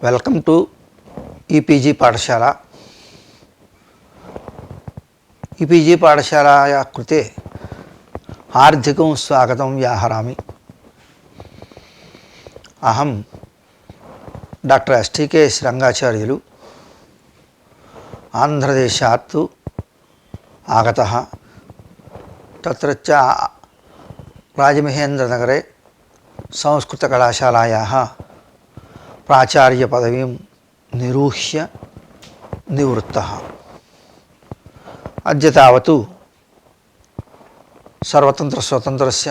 Welcome to EPG పాఠశాల। EPG పాఠశాలాयाः कृते हार्दिकं स्वागतं व्याहरामि। अहं डॉक्टर एस.टी.के रंगाचार्युलु आन्ध्रदेशात् आगतः। तत्रच राजमहेन्द्रनगरे संस्कृतकलाशालायाः प्राचार्यपदवीं निरूह्य निवृत्तः। अद्य तावत् सर्वतन्त्रस्वतन्त्रस्य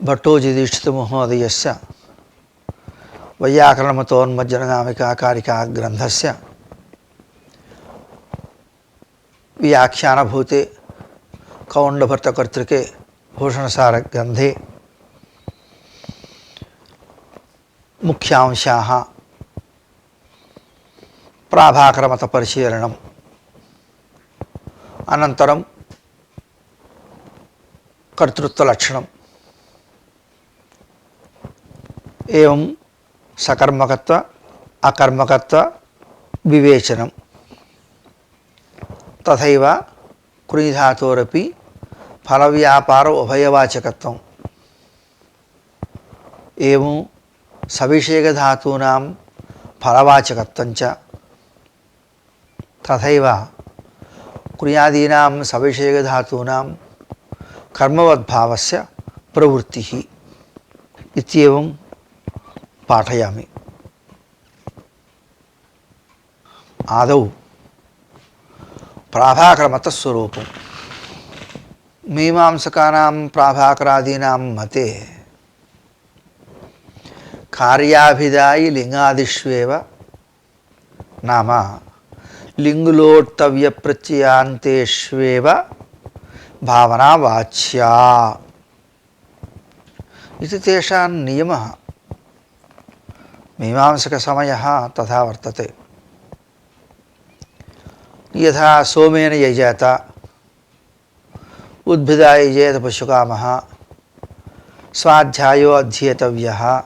भट्टोजीदीक्षितमहोदयस्य वैयाकरणमतोन्मज्जननामिका ग्रन्थस्य व्याख्यानभूते कौण्डभट्टकर्तृके भूषणसारग्रन्थे मुख्यांशाः प्राभाकरमतपरिशीलनम् अनन्तरं कर्तृत्वलक्षणम् एवं सकर्मकत्व अकर्मकत्व विवेचनं तथैव कृञिधातोरपि फलव्यापार उभयवाचकत्वम् एवं सविषयकधातूनां फलवाचकत्वञ्च तथैव क्रियादीनां सविषयकधातूनां कर्मवद्भावस्य प्रवृत्तिः इत्येवं पाठयामि। आदौ प्राभाकरमतस्वरूपं मीमांसकानां प्राभाकरादीनां मते कार्याभिधायि लिंगादिष्वेव नाम लिंगुलोट्टव्यप्रत्ययान्तेष्वेव भावना वाच्या इति तेषां नियमः। मीमांसकसमयः तथा वर्तते। यथा सोमेन यजेत उद्भिदा यजेत पशुकामः स्वाध्यायो अध्येतव्यः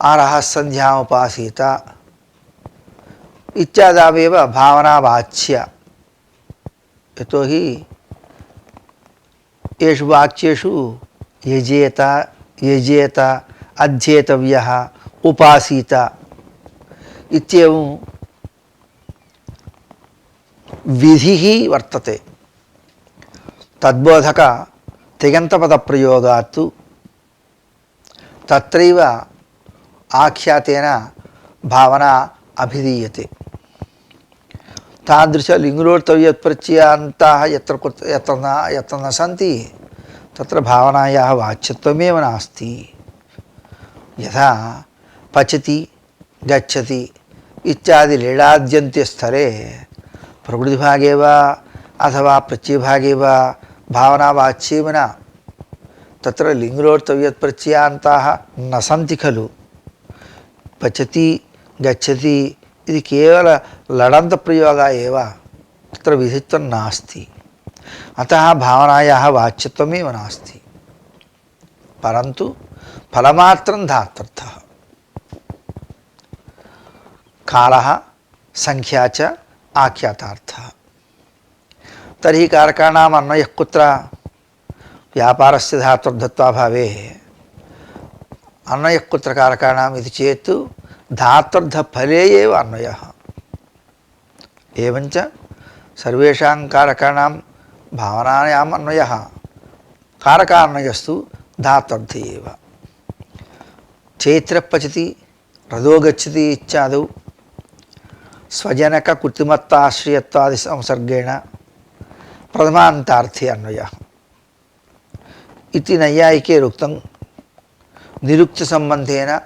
आरः संध्यामुपासीत इत्यादावेव भावना वाच्य। यतोहि येषु वाक्येषु यजेत यजेत अध्येतव्यः उपासीत इत्येवं विधिः वर्तते। तद्बोधक तिङन्तपदप्रयोगात् तत्रैव आख्यातेन भावना अभिधीयते। तादृश लिंगलोट्टव्यप्रत्ययान्ताः यत्र न सन्ति तत्र भावनायाः वाच्यत्वमेव नास्ति। यथा पचति गच्छति इत्यादि लीलाद्यन्त्यस्थले प्रकृतिभागे वा अथवा प्रत्ययभागे वा भावनावाच्येव न। तत्र लिंगलोट्टव्यप्रत्ययान्ताः न सन्ति खलु। पचति गच्छति इति केवल लडन्तप्रयोगः एव, तत्र विधित्वं नास्ति। अतः भावनायाः वाच्यत्वमेव नास्ति। परन्तु फलमात्रं धात्वर्थः। कालः संख्या च आख्यातार्थः। तर्हि कारकाणाम् अन्वयः कुत्र? व्यापारस्य धात्वर्थत्वाभावे अन्वयः कुत्र कारकाणाम् इति चेत् धात्वर्थफले एव अन्वयः। एवञ्च सर्वेषां कारकाणां भावनायाम् अन्वयः कारकान्वयस्तु धात्वर्थे एव। चैत्रः पचति रथो गच्छति इत्यादौ स्वजनककृतिमत्ताश्रयत्वादि संसर्गेण प्रथमान्तार्थे अन्वयः इति नैयायिकैरुक्तं। निरुक्तसम्बन्धेन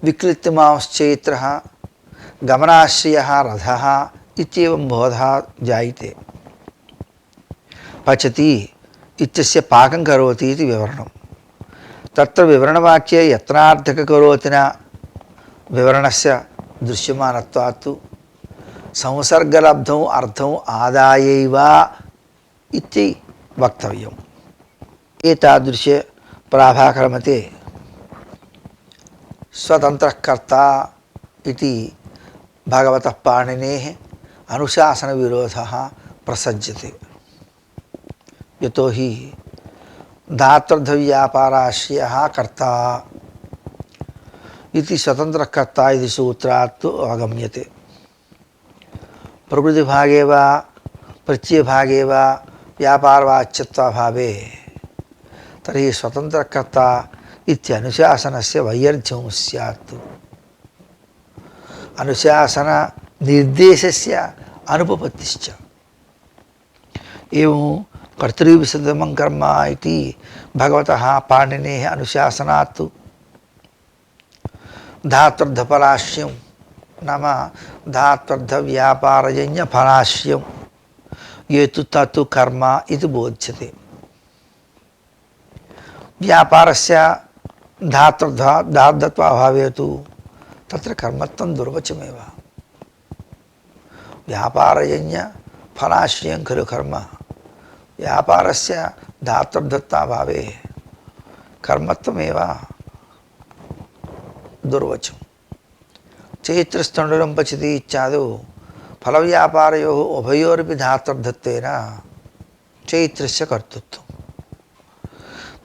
विक्लिप्तमांश्चैत्रः गमनाश्रयः रथः इत्येवं बोधः जायते। पचति इत्यस्य पाकं करोति इति विवरणं। तत्र विवरणवाक्ये यत्नार्थककरोति न विवरणस्य दृश्यमानत्वात् संसर्गलब्धौ अर्थौ आदायैव इति वक्तव्यम्। एतादृशे प्राभाकरमते स्वतन्त्रः इति भगवतः पाणिनेः अनुशासनविरोधः प्रसज्यते। यतो हि धात्वर्थव्यापाराश्रयः कर्ता इति स्वतन्त्रः कर्ता इति सूत्रात् तु अवगम्यते। प्रकृतिभागे वा प्रत्ययभागे वा व्यापारवाच्यत्वाभावे तर्हि स्वतन्त्रः कर्ता इत्यनुशासनस्य वैयर्थ्यं स्यात्। अनुशासन निर्देशस्य अनुपपत्तिश्च। एवं कर्तृविशुद्धं कर्म इति भगवतः पाणिनेः अनुशासनात् धात्वर्थफलाश्यं नाम धात्वर्थव्यापारजन्यफलाश्यं ये तु तत्तु कर्म इति बोध्यते। व्यापारस्य धात्वत्वाभावे तु तत्र कर्मत्वं दुर्वचमेव। व्यापारजन्य फलाश्रयं खलु कर्म। व्यापारस्य धात्वर्थत्वाभावे कर्मत्वमेव दुर्वचम्। चैत्रस्तण्डुलं पचति इत्यादौ फलव्यापारयोः उभयोरपि धात्वर्थत्वेन चैत्रस्य कर्तृत्वं।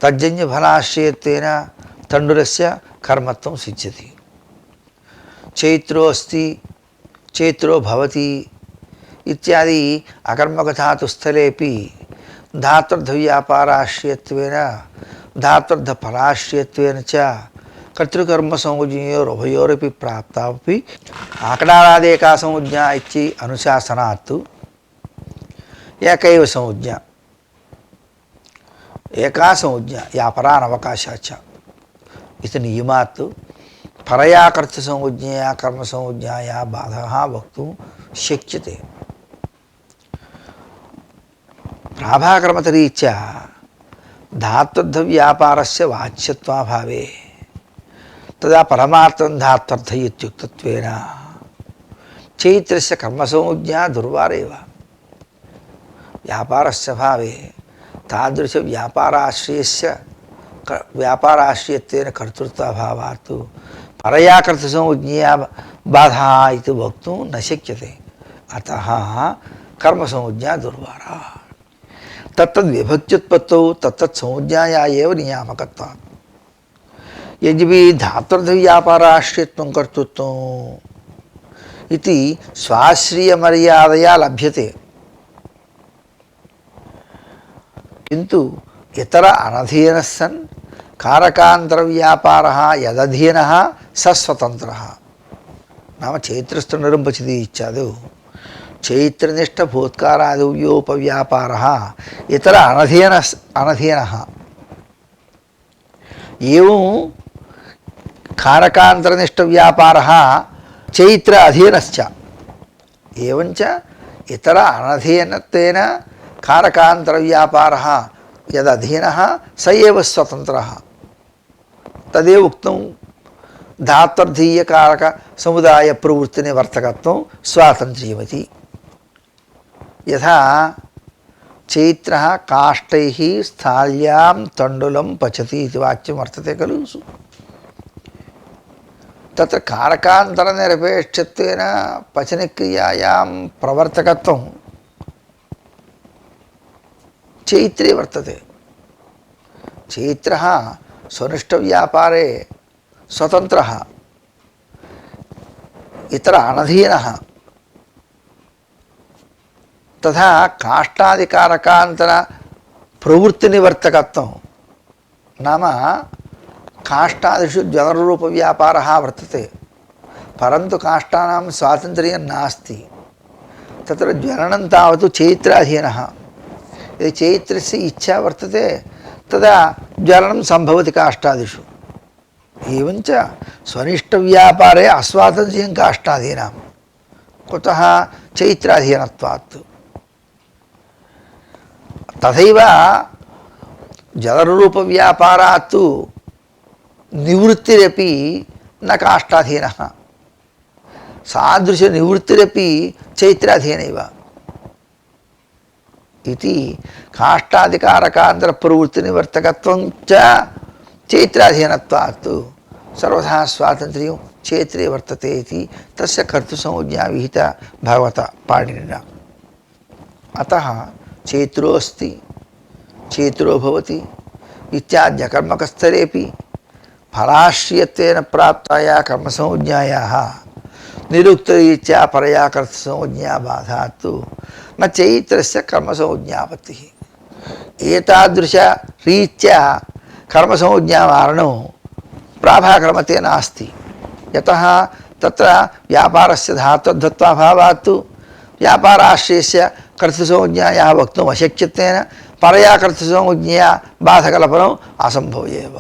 तज्जन्यफलाश्रयत्वेन तण्डुलस्य कर्मत्वं सिद्ध्यति। चैत्रो अस्ति, चैत्रो भवति इत्यादि अकर्मकधातुस्थलेपि धात्वर्थव्यापाराश्रयत्वेन धात्वर्थफलाश्रयत्वेन च कर्तृकर्मसंयोजनयोरुभयोरपि प्राप्तापि आकडारादेका संज्ञा इति अनुशासनात् एकैव संज्ञा एका संज्ञा या परानवकाशा च इति नियमात् परया कर्तृसंज्ञया कर्मसंज्ञाया बाधः वक्तुं शक्यते। प्राभाकर्मतरीत्या धात्वर्थव्यापारस्य वाच्यत्वाभावे तदा परमार्थं धात्वर्थ इत्युक्तत्वेन चैत्रस्य कर्मसंज्ञा दुर्वारेव। व्यापारस्य भावे तादृशव्यापाराश्रयस्य व्यापाराश्रयत्वेन कर्तृत्वाभावात् परया कर्तृसंज्ञया बाधा इति वक्तुं न शक्यते। अतः कर्मसंज्ञा दुर्वारा। तत्तद्विभक्त्युत्पत्तौ तत्तत्संज्ञाया एव नियामकत्वात्। यद्यपि धात्वर्थव्यापाराश्रयत्वं कर्तृत्वम् इति स्वाश्रयमर्यादया लभ्यते, किन्तु इतर अनधीनः सन् कारकान्तरव्यापारः यदधीनः स स्वतन्त्रः। नाम चैत्रस्तण्डुलं पचति इत्यादौ चैत्रनिष्ठभूत्कारादिव्योपव्यापारः इतर अनधीनः एवं कारकान्तरनिष्ठव्यापारः चैत्र अधीनश्च एवञ्च इतर अनधीनत्वेन कारकान्तरव्यापारः यदधीनः स एव स्वतन्त्रः। तदेव उक्तं धात्वर्थीयकारकसमुदायप्रवृत्तिनिवर्तकत्वं स्वातन्त्र्यमिति। यथा चैत्रः काष्ठैः स्थाल्यां तण्डुलं पचति इति वाक्यं वर्तते खलु। तत्र कारकान्तरनिरपेक्षत्वेन पचनक्रियायां प्रवर्तकत्वं चैत्रे वर्तते। चैत्रः स्वनिष्ठव्यापारे स्वतन्त्रः, इतर अनधीनः। तथा काष्ठादिकारकान्तर प्रवृत्तिनिवर्तकत्वं नाम काष्ठादिषु ज्वलनरूपव्यापारः वर्तते, परन्तु काष्ठानां स्वातन्त्र्यं नास्ति। तत्र ज्वलनं तावत् चैत्राधीनः। यदि चैत्रस्य इच्छा वर्तते तदा ज्वलनं सम्भवति काष्ठादिषु। एवञ्च स्वनिष्ठव्यापारे अस्वातन्त्र्यं काष्ठादीनां। कुतः? चैत्राधीनत्वात्। तथैव जलरूपव्यापारात् निवृत्तिरपि न काष्ठाधीनः। सादृशनिवृत्तिरपि चैत्राधीनैव इति काष्ठादिकारकान्तरप्रवृत्तिनिवर्तकत्वं च चैत्राधीनत्वात् सर्वथा स्वातंत्र्यं क्षेत्रे वर्तते इति तस्य कर्तृसंज्ञा विहिता भगवता पाणिनिना। अतः क्षेत्रो अस्ति, क्षेत्रो भवति इत्याद्यकर्मकस्थलेपि फलाश्रयत्वेन प्राप्ताया कर्मसंज्ञायाः निरुक्तरीत्या परया कर्तृसंज्ञा बाधात्तु न चैत्रस्य कर्मसंज्ञापत्तिः। एतादृशरीत्या कर्मसंज्ञावारणो प्राभाकर्मते नास्ति। यतः तत्र व्यापारस्य धातुर्धत्वाभावात् व्यापाराश्रयस्य कर्तृसंज्ञायाः वक्तुम् अशक्यत्वेन परया कर्तृसंज्ञया बाधकल्पनम् असम्भवः एव।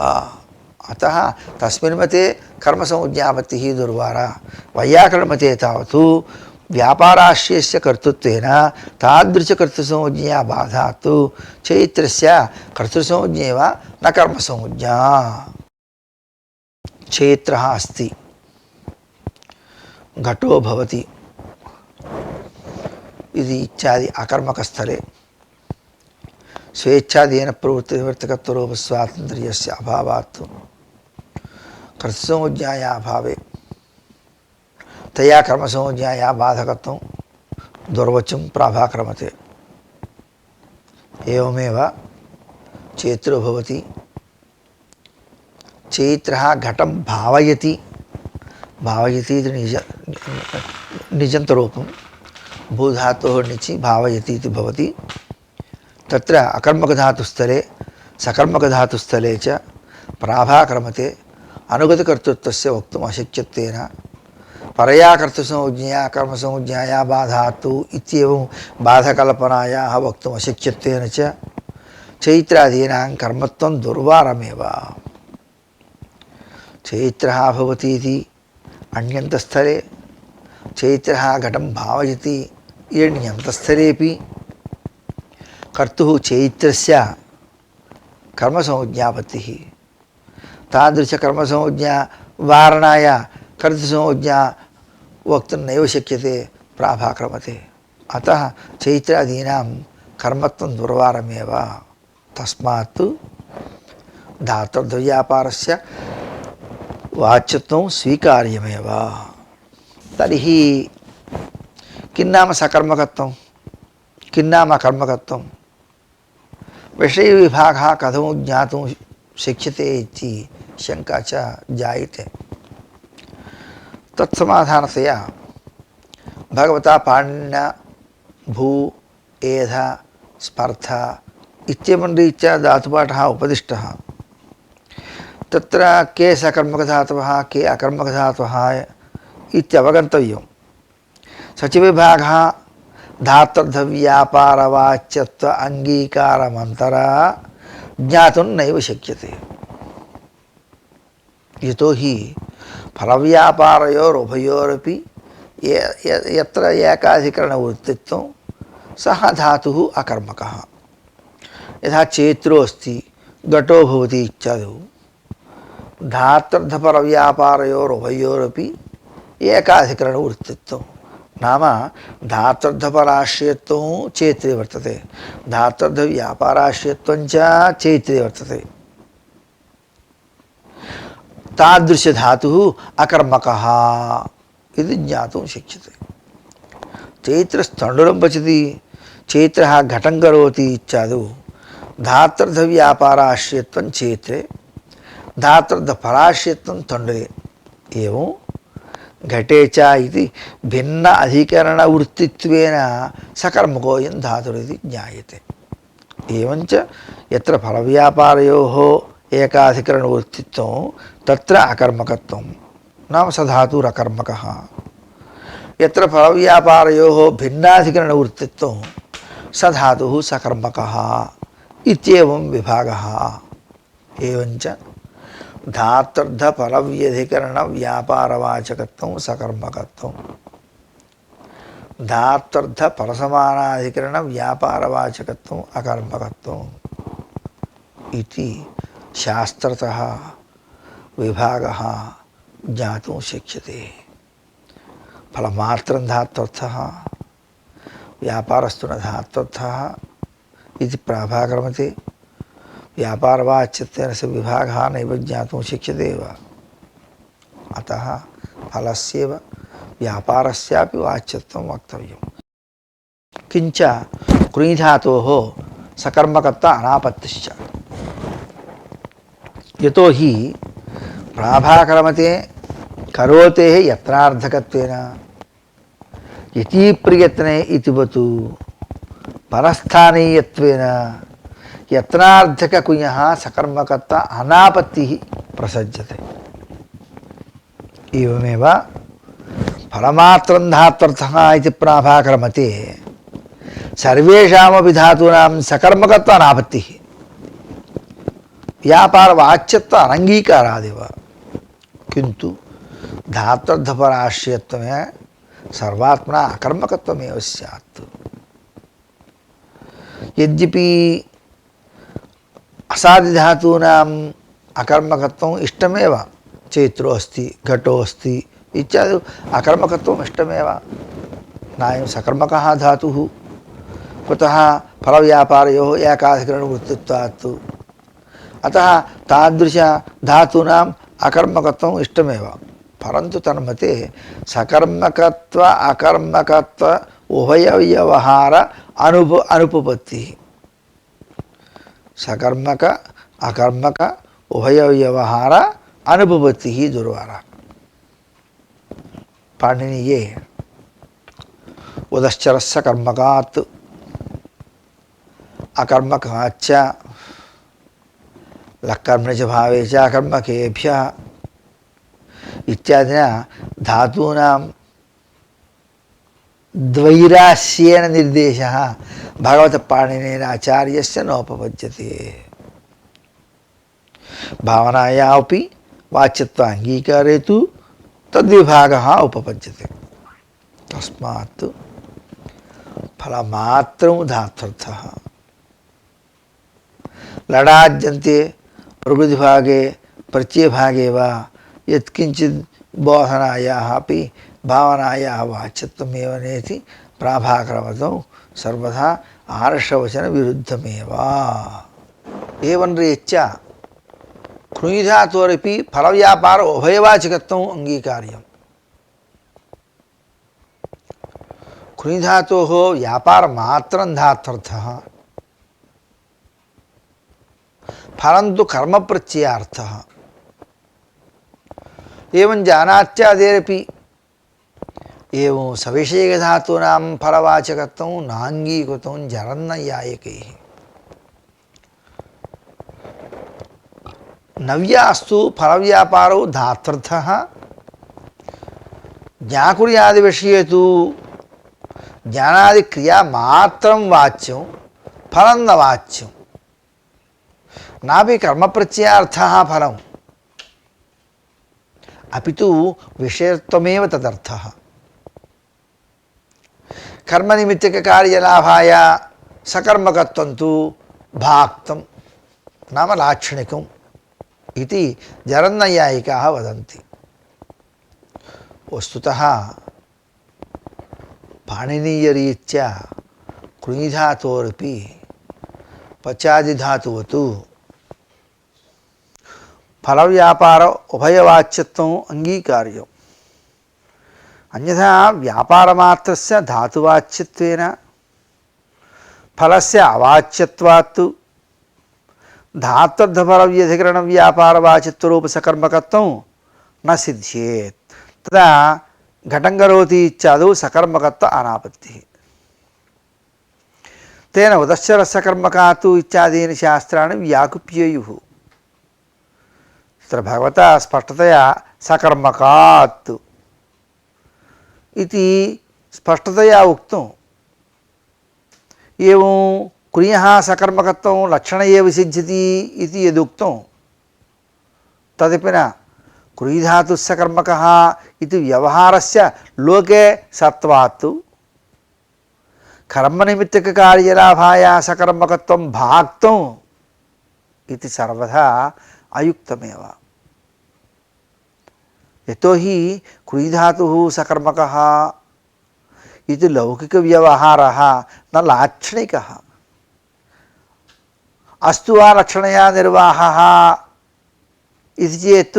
अतः तस्मिन् मते कर्मसंज्ञापत्तिः दुर्वारा। वैयाकरणमते तावत् व्यापाराश्रयस्य कर्तृत्वेन तादृशकर्तृसंज्ञया बाधात् चैत्रस्य कर्तृसंज्ञेव न कर्मसंज्ञा। क्षेत्रः अस्ति, घटो भवति इति इत्यादि अकर्मकस्थले स्वेच्छाधीन प्रवृत्तिनिवर्तकत्वरूपस्वातन्त्र्यस्य अभावात् कर्तृसंज्ञाया अभावे तया कर्मसंज्ञाया बाधकत्वं दुर्वचं प्राभाकर्मते। एवमेव चैत्रो भवति, चैत्रः घटं भावयति, भावयति इति निजन्तरूपं भूधातोः णिचि भावयति इति भवति। तत्र अकर्मकधातुस्थले सकर्मकधातुस्थले च प्राभाकर्मते अनुगतकर्तृत्वस्य वक्तुम् अशक्यत्वेन परया कर्तृसंज्ञया कर्मसंज्ञाया बाधातु इत्येवं बाधकल्पनायाः वक्तुम् अशक्यत्वेन च चैत्रादीनां कर्मत्वं दुर्वारमेव। चैत्रः भवति इति अन्यन्तस्थले, चैत्रः घटं भावयति अन्यन्तस्थलेपि कर्तुः चैत्रस्य कर्मसंज्ञापत्तिः। तादृशकर्मसंज्ञा वारणाय कर्तृसंज्ञा वक्तुं नैव शक्यते, प्राभाकर्मते। अतः चैत्रादीनां कर्मत्वं दुर्वारमेव। तस्मात् धातुर्व्यापारस्य वाच्यत्वं स्वीकार्यमेव। तर्हि किन्नाम सकर्मकत्वं, किन्नाम कर्मकत्वं, विषयविभागः कथं ज्ञातुं शक्यते इति शङ्का च जायते। तत्समाधानतया भगवता पाणिनिना भू एध स्पर्ध इत्येवं रीत्या धातुपाठः उपदिष्टः। तत्र के सकर्मकधातवः के अकर्मकधातवः इत्यवगन्तव्यं। सचिविभागः धातुर्धव्यापारवाच्यत्व अङ्गीकारमन्तरा ज्ञातुं नैव शक्यते। यतो हि फलव्यापारयोरुभयोरपि यत्र एकाधिकरणवृत्तित्वं सः धातुः अकर्मकः। यथा चैत्रो अस्ति, घटो भवति इत्यादौ धातुर्धपरव्यापारयोरुभयोरपि एकाधिकरणवृत्तित्वं नाम धातुर्धपराश्रयत्वं चैत्रे वर्तते, धातुर्धव्यापाराश्रयत्वं च चैत्रे वर्तते। तादृशधातुः अकर्मकः इति ज्ञातुं शक्यते। चैत्रस्तण्डुलं पचति, चैत्रः घटं करोति इत्यादौ धातुर्धव्यापाराश्रयत्वं चैत्रे, धातुर्धपराश्रयत्वं तण्डुले। एवं घटे च इति भिन्न अधिकरणवृत्तित्वेन सकर्मकोऽयं धातुरिति ज्ञायते। एवञ्च यत्र फलव्यापारयोः एकाधिकरणवृत्तित्वं तत्र अकर्मकत्वं नाम स धातुरकर्मकः। यत्र फलव्यापारयोः भिन्नाधिकरणवृत्तित्वं स धातुः सकर्मकः इत्येवं विभागः। एवञ्च धातुर्धफलव्यधिकरणव्यापारवाचकत्वं सकर्मकत्वं, धातुर्धफलसमानाधिकरणव्यापारवाचकत्वम् अकर्मकत्वम् इति शास्त्रतः विभागः ज्ञातुं शक्यते। फलमात्रं धात्वर्थः, व्यापारस्तु न धात्वर्थः इति प्राभाकर्मते। व्यापारवाच्यत्वेन स विभागः नैव ज्ञातुं शक्यते एव। अतः फलस्यैव व्यापारस्यापि वाच्यत्वं वक्तव्यम्। किञ्च कृञिधातोः सकर्मकत्व अनापत्तिश्च। यतो हि प्राभाकरमते करोतेः यत्नार्थकत्वेन यतिप्रयत्ने इतिवतु परस्थानीयत्वेन यत्नार्थककुञः सकर्मकत्व अनापत्तिः प्रसज्यते। एवमेव फलमात्रं धात्वर्थः इति प्राभाकरमते सर्वेषामपि धातूनां सकर्मकत्व अनापत्तिः व्यापारवाच्यत्व अनङ्गीकारादेव। किन्तु धात्वर्थपराश्रयत्वमेव सर्वात्मना अकर्मकत्वमेव स्यात्। यद्यपि असादिधातूनाम् अकर्मकत्वम् इष्टमेव, चैत्रो अस्ति, घटो अस्ति इत्यादि अकर्मकत्वम् इष्टमेव, नायं सकर्मकः धातुः। कुतः? फलव्यापारयोः एकाधिकरणवृत्तित्वात्। अतः तादृश धातूनाम् अकर्मकत्वम् इष्टमेव। परन्तु तन्मते सकर्मकत्व अकर्मकत्व उभयव्यवहार अनुपपत्तिः। सकर्मक अकर्मक उभयव्यवहार अनुपपत्तिः दुर्वारा। पाणिनीये उदश्चरस्य कर्मकात् अकर्मकाच्च लक्कर्मणि भावे च अकर्मकेभ्यः इत्यादिना धातूनां द्वैरास्येन निर्देशः भगवत्पाणिनेन आचार्यस्य नोपपद्यते। भावनायापि वाच्यत्व अङ्गीकारे तु तद्विभागः उपपद्यते। तस्मात् फलमात्रं धात्वर्थः। लडाद्यन्ते प्रकृतिभागे प्रत्ययभागे वा यत्किञ्चित् बोधनायाः अपि भावनायाः वाच्यत्वमेव नेति प्राभाकरमतौ सर्वथा आर्षवचनविरुद्धमेव। एवं रीत्या कृञिधातोरपि फलव्यापार उभयवाचकत्वम् अङ्गीकार्यम्। कृञिधातोः व्यापारमात्रं धात्वर्थः, फलं तु कर्मप्रत्ययार्थः। एवं जानात्यादेरपि एवं सविषयधातूनां फलवाचकत्वं नाङ्गीकृतं जरन्नैयायिकैः। नव्यास्तु फलव्यापारो धात्वर्थः, ज्ञाकुर्यादिविषये तु ज्ञानादिक्रिया मात्रं वाच्यं, फलं न वाच्यं, नापि कर्मप्रत्ययार्थः फलम्, अपि तु विषयत्वमेव तदर्थः। कर्मनिमित्तककार्यलाभाय सकर्मकत्वं तु भाक्तं नाम लाक्षणिकम् इति जरन्नैयायिकाः वदन्ति। वस्तुतः पाणिनीयरीत्या कृञिधातोरपि पचादिधातुवतु फलव्यापार उभयवाच्यत्वम् अङ्गीकार्यम्। अन्यथा व्यापारमात्रस्य धातुवाच्यत्वेन फलस्य अवाच्यत्वात् धात्वर्थफलव्यधिकरणव्यापारवाचित्वरूपसकर्मकत्वं न सिद्ध्येत्। तदा घटं करोति इत्यादौ सकर्मकत्व अनापत्तिः। तेन उदश्चरस्य कर्मकात् इत्यादीनि शास्त्राणि व्याकुप्येयुः। तत्र भगवता स्पष्टतया सकर्मकात् इति स्पष्टतया उक्तम्। एवं कृञः सकर्मकत्वं लक्षणे एव सिद्ध्यति इति यदुक्तं तदपि न। कृञिधातुस्सकर्मकः इति व्यवहारस्य लोके सत्वात् कर्मनिमित्तककार्यलाभाय सकर्मकत्वं भाक्तम् इति सर्वथा अयुक्तमेव। यतो हि कृञिधातुः सकर्मकः इति लौकिकव्यवहारः न लाक्षणिकः। अस्तु वा लक्षणया निर्वाहः इति चेत्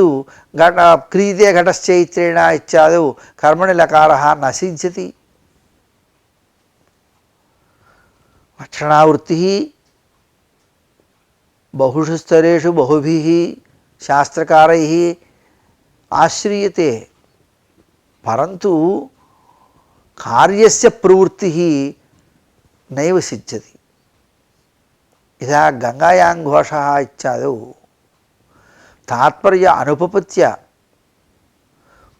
क्रियते घटश्चैत्रेण इत्यादौ कर्मणि लकारः न सिद्ध्यति। लक्षणावृत्तिः बहुषु स्तरेषु बहुभिः शास्त्रकारैः आश्रियते, परन्तु कार्यस्य प्रवृत्तिः नैव सिद्ध्यति। यथा गङ्गायां घोषः इत्यादौ तात्पर्य अनुपपत्य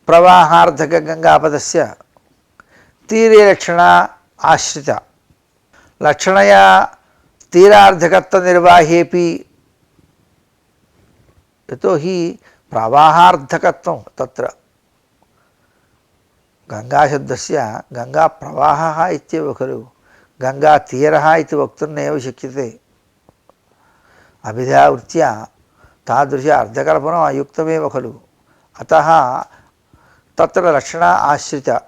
प्रवाहार्धकगङ्गापदस्य तीरे लक्षणा आश्रिता। लक्षणया तीरार्धकत्वनिर्वाहेपि, यतोहि प्रवाहार्धकत्वं तत्र गङ्गाशब्दस्य गङ्गाप्रवाहः इत्येव खलु, गङ्गातीरः इति वक्तुं नैव शक्यते। अभिधावृत्त्या तादृश अर्धकल्पनम् अयुक्तमेव खलु। अतः तत्र लक्षणा आश्रिता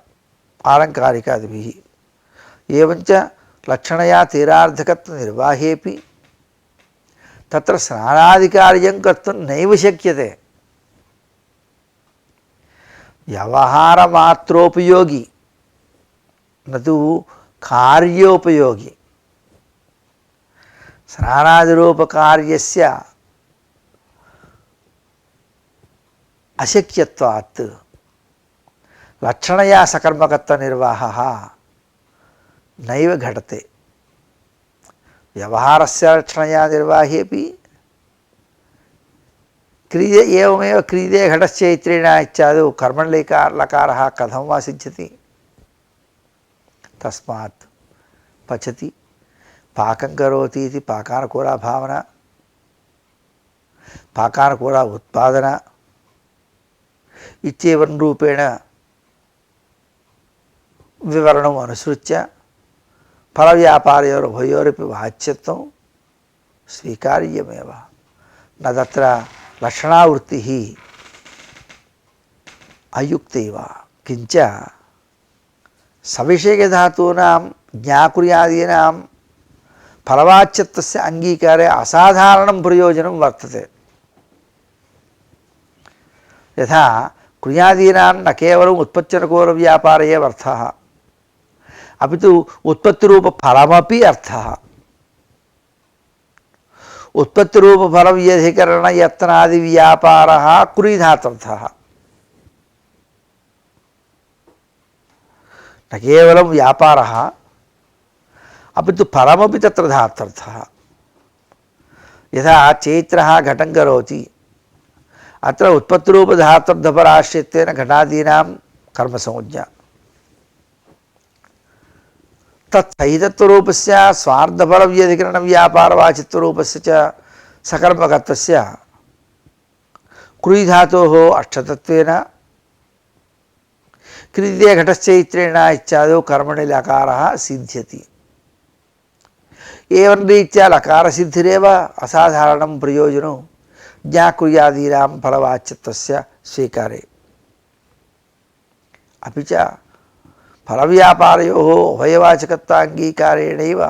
आलङ्कारिकादिभिः। एवञ्च लक्षणया तीरार्धकत्वनिर्वाहेपि तत्र स्नानादिकार्यं कर्तुं नैव शक्यते। व्यवहारमात्रोपयोगी न तु कार्योपयोगी। स्नानादिरूपकार्यस्य अशक्यत्वात् लक्षणया सकर्मकत्वनिर्वाहः नैव घटते। व्यवहारस्य लक्षणया निर्वाहेपि क्रिये एवमेव क्रियते घटश्चैत्रेण इत्यादौ कर्मणि लकारः कथं वा सिद्ध्यति। तस्मात् पचति पाकं करोति इति पाकानुकूला भावना, पाकानुकूला उत्पादना इत्येवं रूपेण विवरणम् अनुसृत्य फलव्यापारयोरुभयोरपि वाच्यत्वं स्वीकार्यमेव। न तत्र लक्षणावृत्तिः अयुक्तैव। किञ्च सविषयधातूनां ज्ञाकुर्यादीनां फलवाच्यत्वस्य अङ्गीकारे असाधारणं प्रयोजनं वर्तते। यथा क्रियादीनां न केवलम् उत्पत्त्यनुकूलव्यापार एव अर्थः, अपि तु उत्पत्तिरूपफलमपि अर्थः। उत्पत्तिरूपफलव्यधिकरणयत्नादिव्यापारः क्रियधातर्थः। न केवलं व्यापारः अपि तु फलमपि तत्र धातर्थः। यथा चैत्रः घटं करोति, अत्र उत्पत्तिरूपधातुर्धपराश्रित्वेन घटादीनां कर्मसंज्ञा। तत्सहितत्वरूपस्य स्वार्थफलव्यधिकरणव्यापारवाचित्वरूपस्य च सकर्मकत्वस्य क्रियधातोः अष्टतत्वेन क्रियते घटश्चैत्रेण इत्यादौ कर्मणि लकारः सिद्ध्यति। एवं रीत्या लकारसिद्धिरेव असाधारणं प्रयोजनं ज्ञाकुर्यादीनां फलवाच्यत्वस्य स्वीकारे। अपि च फलव्यापारयोः उभयवाचकत्वाङ्गीकारेणैव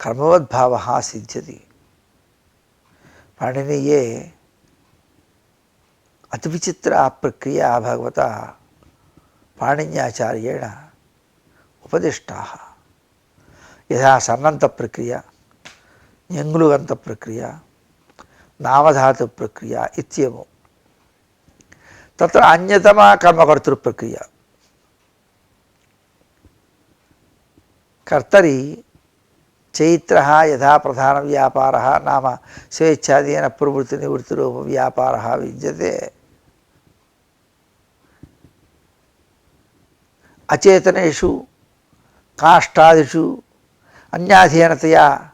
कर्मवद्भावः सिद्ध्यति। पाणिनीये अतिविचित्रा प्रक्रिया भगवता पाणिन्याचार्येण उपदिष्टाः। यथा सन्नन्तप्रक्रिया, ञङ्लुगन्तप्रक्रिया, नामधातुप्रक्रिया इत्येवं। तत्र अन्यतमा कर्मकर्तृप्रक्रिया। कर्तरि चैत्रः यथा प्रधानव्यापारः नाम स्वेच्छादीन प्रवृत्तिनिवृत्तिरूपव्यापारः विद्यते, अचेतनेषु काष्ठादिषु अन्याधीनतया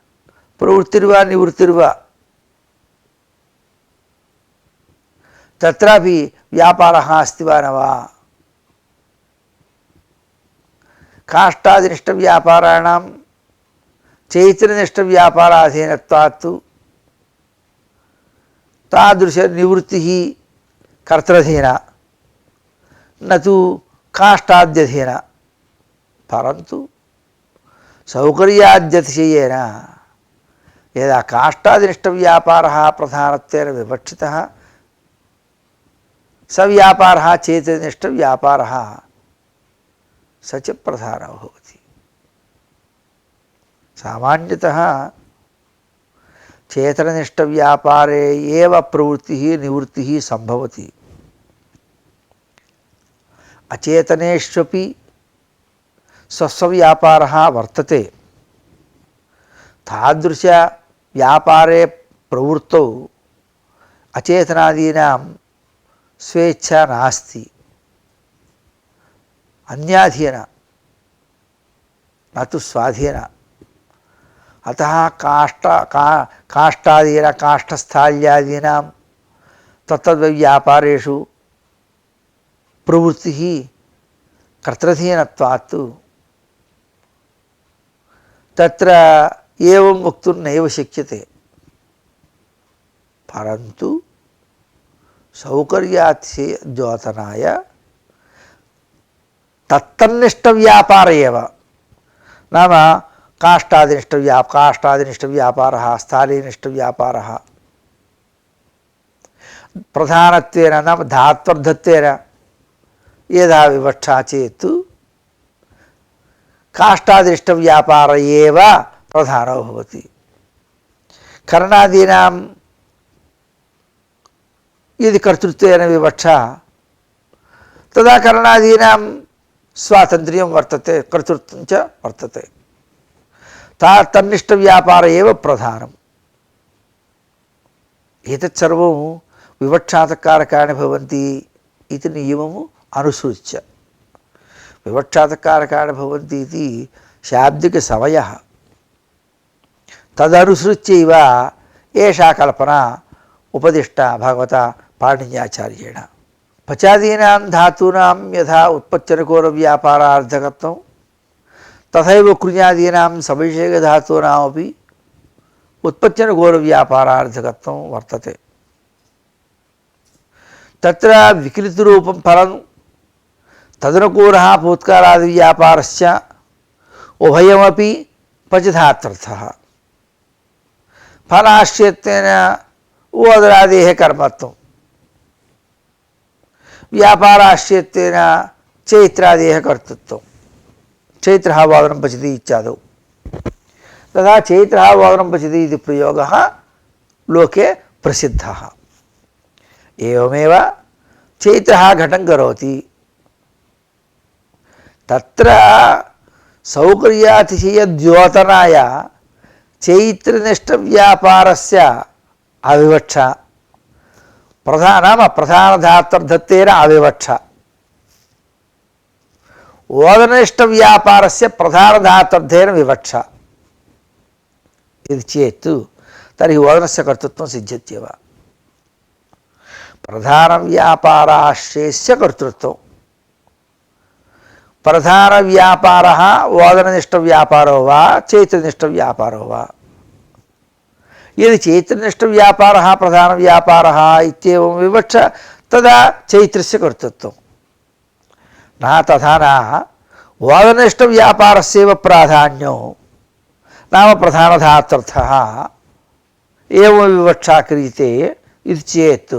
प्रवृत्तिर्वा निवृत्तिर्वा तत्रापि व्यापारः अस्ति वा न वा। काष्ठादिनिष्ठव्यापाराणां चैतन्यनिष्ठव्यापाराधीनत्वात् तादृशनिवृत्तिः कर्तृधीना न तु काष्ठाद्यधीना। परन्तु सौकर्याद्यतिशयेन यदा काष्ठादिनिष्ठव्यापारः प्रधानत्वेन विवक्षितः सव्यापारः चेतनिष्ठव्यापारः स च प्रधानो भवति। सामान्यतः चेतननिष्ठव्यापारे एव प्रवृत्तिः निवृत्तिः सम्भवति। अचेतनेष्वपि स्वस्वव्यापारः वर्तते। तादृशव्यापारे प्रवृत्तौ अचेतनादीनां स्वेच्छा नास्ति, अन्याधीन न तु स्वाधीन। अतः काष्ठास्थाल्यादीनां तत्तद्व्यापारेषु प्रवृत्तिः कर्तृधीनत्वात् तत्र एवं वक्तुं नैव शक्यते। परन्तु सौकर्यार्थी द्योतनाय तत्तन्निष्ठव्यापार एव, नाम काष्ठादिनिष्ठव्यापारः स्थालीनिष्ठव्यापारः प्रधानत्वेन नाम धात्वर्थत्वेन यदा विवक्षा चेत् काष्ठादिनिष्ठव्यापार एव प्रधानो भवति। कर्णादीनां यदि कर्तृत्वेन विवक्षा तदा कर्णादीनां स्वातन्त्र्यं वर्तते, कर्तृत्वं च वर्तते। तन्निष्ठव्यापार एव प्रधानम्। एतत् सर्वं विवक्षातकारकाणि भवन्ति इति नियमम् अनुसृत्य, विवक्षातकारकाणि भवन्ति इति शाब्दिकसमयः, तदनुसृत्यैव एषा कल्पना उपदिष्टा भगवता पाणिन्याचार्येण। पचादीनां धातूनां यथा उत्पत्त्यनुकूलव्यापारार्थकत्वं तथैव कृञ्यादीनां सविषयधातूनामपि उत्पत्त्यनुकूलव्यापारार्थकत्वं वर्तते। तत्र विकृतिरूपं फलं तदनुकूलः भूतकालादिव्यापारस्य उभयमपि पचधात्वर्थः। फलाश्रयत्वेन ओदरादेः कर्मत्वं, व्यापाराश्रयत्वेन चैत्रादेः कर्तृत्वं। चैत्रः वादनं पचति इत्यादौ। तथा चैत्रः वादनं पचति इति प्रयोगः लोके प्रसिद्धः। एवमेव चैत्रः घटं करोति। तत्र सौकर्यातिशयद्योतनाय चैत्रनिष्ठव्यापारस्य अविवक्षा प्रधानधात्वर्थत्वेन अविवक्षा, ओदननिष्ठव्यापारस्य प्रधानधात्वर्थेन विवक्षा इति चेत् तर्हि ओदनस्य कर्तृत्वं सिद्ध्यत्येव। प्रधानव्यापाराश्रयस्य कर्तृत्वं, प्रधानव्यापारः ओदननिष्ठव्यापारो वा चैत्रनिष्ठव्यापारो वा। यदि चैत्रनिष्ठव्यापारः प्रधानव्यापारः इत्येवं विवक्षा तदा चैत्रस्य कर्तृत्वं न, तथा न ओदननिष्ठव्यापारस्यैव प्राधान्यो नाम प्रधानधात्वर्थः एवं विवक्षा क्रियते इति चेत्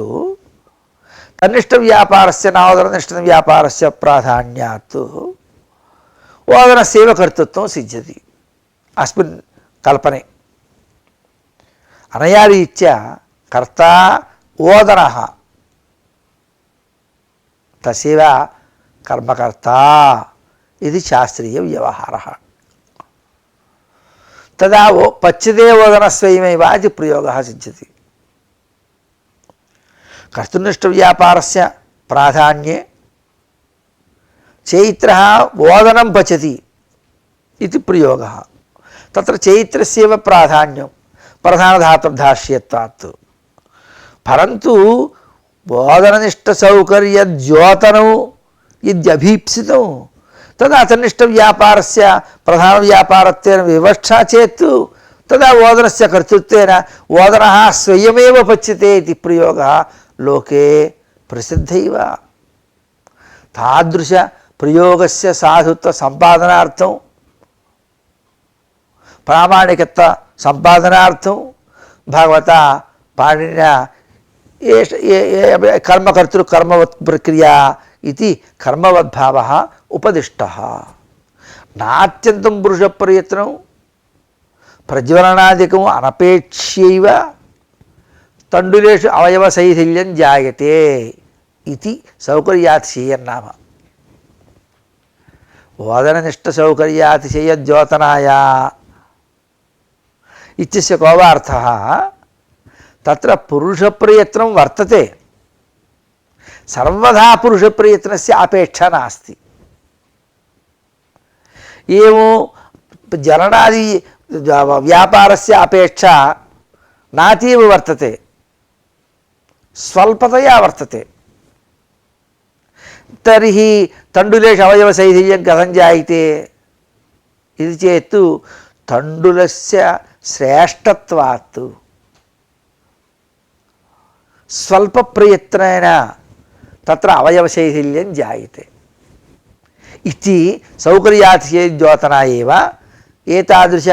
तन्निष्ठव्यापारस्य नवोदननिष्ठव्यापारस्य प्राधान्यात् ओदनस्यैव कर्तृत्वं सिद्ध्यति अस्मिन् कल्पने। अनया रीत्या कर्ता ओदनः, तस्यैव कर्मकर्ता इति शास्त्रीयव्यवहारः। तदा वो पच्यते ओदनस्वयमेव इति प्रयोगः सिद्ध्यति। कर्तृनिष्ठव्यापारस्य प्राधान्ये चैत्रः ओदनं पचति इति प्रयोगः। तत्र चैत्रस्यैव प्राधान्यं प्रधानधातुर्धाश्यत्वात्। परन्तु ओदननिष्ठसौकर्यद्योतनौ यद्यभीप्सितौ तदा तन्निष्ठव्यापारस्य प्रधानव्यापारत्वेन विवक्षा चेत् तदा ओदनस्य कर्तृत्वेन ओदनः स्वयमेव पच्यते इति प्रयोगः लोके प्रसिद्धैव। तादृशप्रयोगस्य साधुत्व सम्पादनार्थं प्रामाणिकत्व సంపాదనార్థం భగవతా పాణినినా కర్మకర్తృ కర్మవత్ ప్రక్రియా ఇది కర్మవద్భావः ఉపదిష్టः. నాత్యంతం పురుష ప్రయత్నం ప్రజ్వలనాదికం అనపేక్ష్యైవ తండులేషు అవయవ శైథిల్యం జాయతే ఇది సౌకర్యాతిశయన్నామ. ఓదననిష్ట సౌకర్యాతిశయ ద్యోతనాయ ఇత్యస్య కోవార్థः తత్ర పురుష ప్రయత్నం వర్తతే, సర్వదా పురుష ప్రయత్నస్య అపేక్ష నాస్తి. ఏమో జననాది వ్యాపారస్య అపేక్ష నాతీవ వర్తతే, స్వల్పతయా వర్తతే. తర్హి తండులేషు అవయవ శైథిల్యం కథం జాయితే ఇది చేత్తు తండులస్య శ్రేష్టత్వాత్ స్వల్ప ప్రయత్నేన తత్ర అవయవ శైథిల్యం జాయతే ఇది సౌకర్యాతిశయద్యోతన ఏవ ఏతాదృశ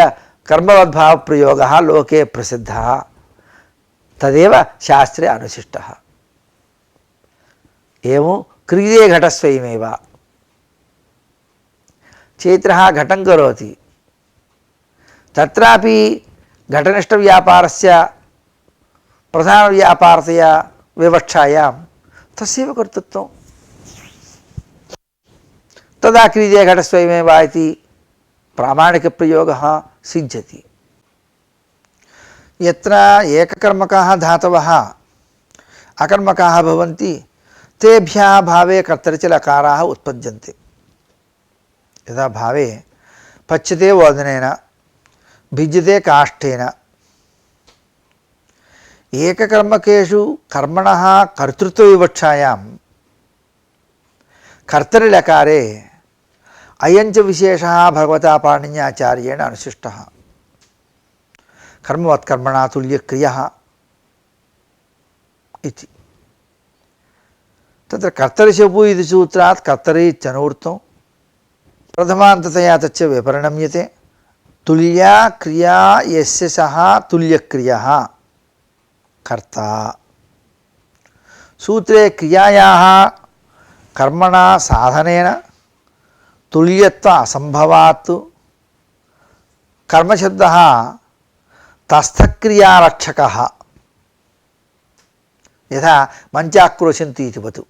కర్మవద్భావ ప్రయోగः లోకే ప్రసిద్ధः తదేవ శాస్త్రే అనుశిష్టः. ఏమో క్రియే ఘటస్వయమేవ. చైత్రः ఘటం కరోతి, తత్రాపి ఘటనిష్ఠవ్యాపారస్య ప్రధానవ్యాపారతయా వివక్షాయాం తస్యైవ కర్తృత్వం. తదా క్రియే ఘటస్వయమేవ ఇతి ప్రామాణికప్రయోగः సిద్ధ్యతి. యత్ర ఏకకర్మకాः ధాతవः అకర్మకాः భవంతి తేభ్యः భావే కర్తరి చ లకారాः ఉత్పద్యంతే. యథా భావే పచ్యతే ఓదనేన భిద్యతే కాష్ఠేన. ఏకకర్మకేషు కర్మణः కర్తృత్వ వివక్షాయాం కర్తరి లకారే అయంచ విశేషः భగవతా పాణిన్యాచార్యేణ అనుశిష్టः. కర్మవత్కర్మణా తుల్యక్రియः इति. तत्र कर्तरिशपु इति सूत्रात् कर्तरि इत्यनूर्तं प्रथमान्ततया तच्च विपरिणम्यते. तुल्या क्रिया यस्य सः तुल्यक्रियः कर्ता. सूत्रे क्रियायाः कर्मणा साधनेन तुल्यत्व असंभवात् कर्मशब्दः तस्थक्रियारक्षकः यथा मंचाक्रोशन्ति इति वतु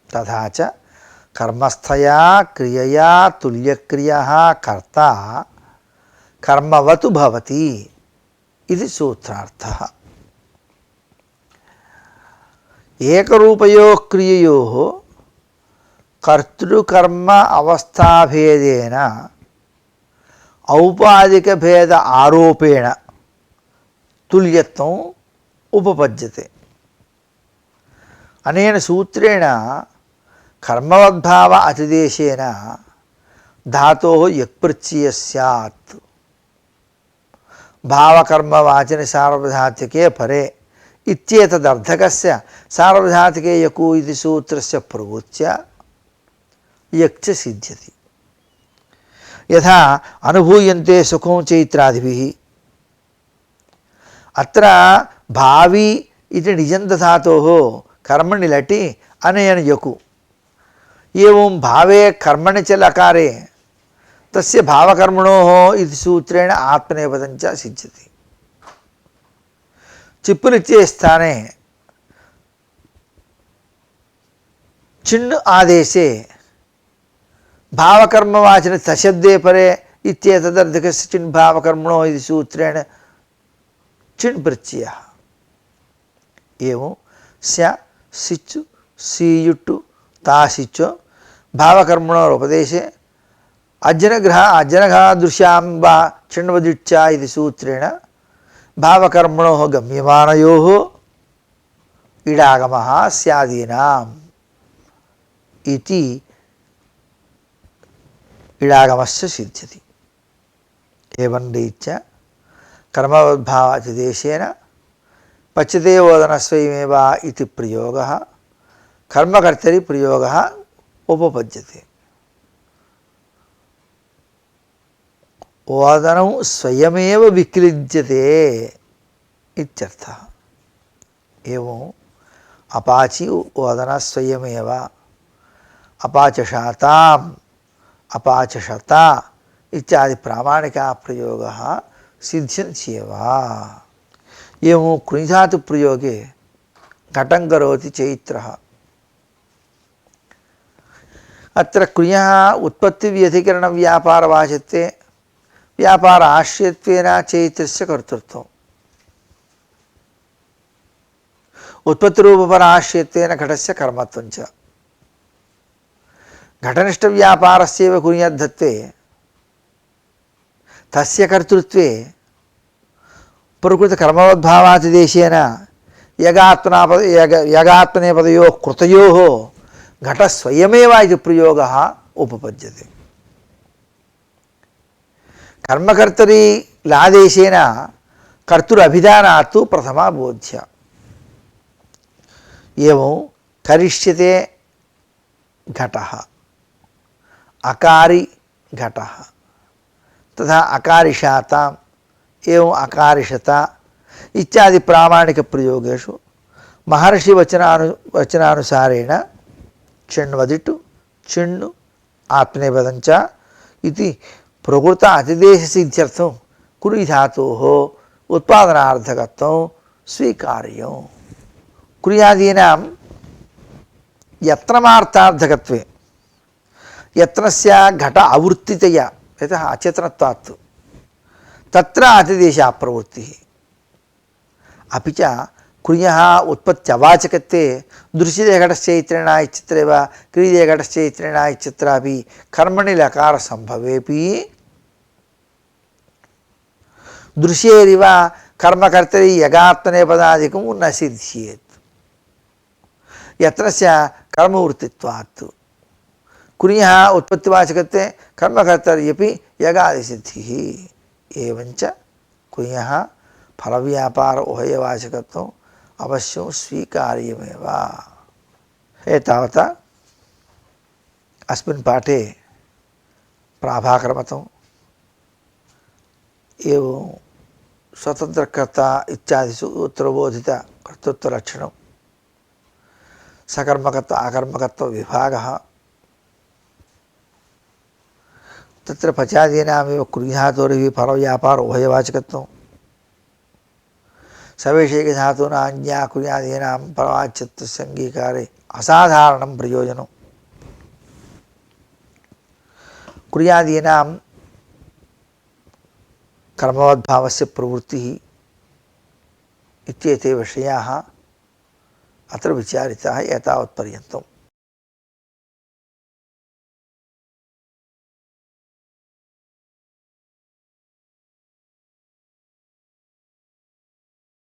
तथा च कर्मस्थया क्रियया तुल्यक्रियः कर्ता कर्मवतु भवति इति सूत्रार्थः. एकरूपयोः क्रिययोः कर्तृकर्म अवस्थाभेदेन औपाधिक भेद आरोपेण तुल्यत्वम् उपपद्यते. अनेन सूत्रेण कर्मवद्भाव अतिदेशेन धातोः यक्प्रत्ययः स्यात्. भावकर्मवाचन सार्वधातुके परे इत्येतदर्थकस्य सार्वधातुके यकु इति सूत्रस्य प्रवृत्य यक् च सिद्ध्यति. यथा अनुभूयन्ते सुखं चैत्रादिभिः. अत्र भावी इति निजन्त धातोः कर्मणि लटि अनेन यकु. एवं भावे कर्मणि च लकारे तस्य भावकर्मणोः इति सूत्रेण आत्मनेपदं च सिद्ध्यति. चिप्पुनित्ये स्थाने चिण् आदेशे भावकर्मवाचने तशब्दे परे इत्येतदर्थकस्य चिण् भावकर्मणो इति सूत्रेण चिण् प्रत्ययः. एवं स्या सिच्चु सीयुट्टु तासिच्चु भावकर्मणोरुपदेशे अजनघा दृश्यां चिण्वदिच्छा इति सूत्रेण भावकर्मणोः गम्यमानयोः इडागमः स्यादीनाम् इति इडागमस्य सिद्ध्यति. एवं रीत्या कर्मवद्भावातिदेशेन पच्यते ओदनस्वयमेव इति प्रयोगः कर्मकर्तरि प्रयोगः उपपद्यते. ओदनं स्वयमेव विक्लिज्यते इत्यर्थः। एवं अपाचि ओदन स्वयमेव, अपाचशाताम् अपाचशता इत्यादि प्रामाणिका प्रयोगः सिद्ध्यन्त्येव। एवं कृञ्धातु प्रयोगे घटं करोति चैत्रः। अत्र कृञः उत्पत्तिव्यतिकरणव्यापारवाचित्वे व्यापार आश्रयत्वेन चैत्रस्य कर्तृत्वम्, उत्पत्तिरूपपर आश्रयत्वेन घटस्य कर्मत्वं च। घटनिष्ठव्यापारस्यैव कुर्याद्धत्वे तस्य कर्तृत्वे प्रकृतकर्मवद्भावातिदेशेन यगात्मनेपदयोः कृतयोः घटस्वयमेव इति प्रयोगः उपपद्यते। कर्मकर्तरि लादेशेन कर्तुरभिधानात् प्रथमा बोध्य। एवं करिष्यते घटः, अकारि घटः, तथा अकारिषाताम् एवं अकारिषता इत्यादि प्रामाणिक प्रयोगेषु महर्षि वचनानुसारेण चिण्वदिटु चिण्णु आत्मनेपदञ्च इति प्रकृत अतिदेश सिद्ध्यर्थं कुरि धातोः उत्पादनार्थकत्वं स्वीकार्यं। कुर्यादीनां यत्नमार्थार्थकत्वे यत्नस्य घट आवृत्तितया यतः अचेतनत्वात् तत्र अतिदेशः प्रवृत्तिः। अपि च कुर्यः उत्पत्त्यवाचकत्वे दृश्यते घटश्चैत्रेण इत्यत्रैव क्रियते घटश्चैत्रेण इत्यत्रापि कर्मणि लकारसम्भवेपि दृश्येरिव कर्मकर्तरि यगात्मनेपदादिकं न सिद्ध्येत् यत्नस्य कर्मवृत्तित्वात्। कुर्यः उत्पत्तिवाचकत्वे कर्मकर्तर्यपि यगादिसिद्धिः। एवञ्च कुर्यः फलव्यापार उभयवाचकत्वम् अवश्यं स्वीकार्यमेव। एतावता अस्मिन् पाठे प्राभाकर्मत्वम् एवं स्वतन्त्रकर्ता इत्यादिषु उत्तरबोधित कर्तृत्वलक्षणं, सकर्मकत्व अकर्मकत्व विभागः, तत्र पचादीनामेव कुर्यातोरिः फलव्यापार उभयवाचकत्वं, सवैषयिकधातूनां ज्ञा कुर्यादीनां परवाच्यत्वस्य अङ्गीकारे असाधारणं प्रयोजनं, कुर्यादीनां कर्मवद्भावस्य प्रवृत्तिः इत्येते विषयाः अत्र विचारिताः एतावत्पर्यन्तम्।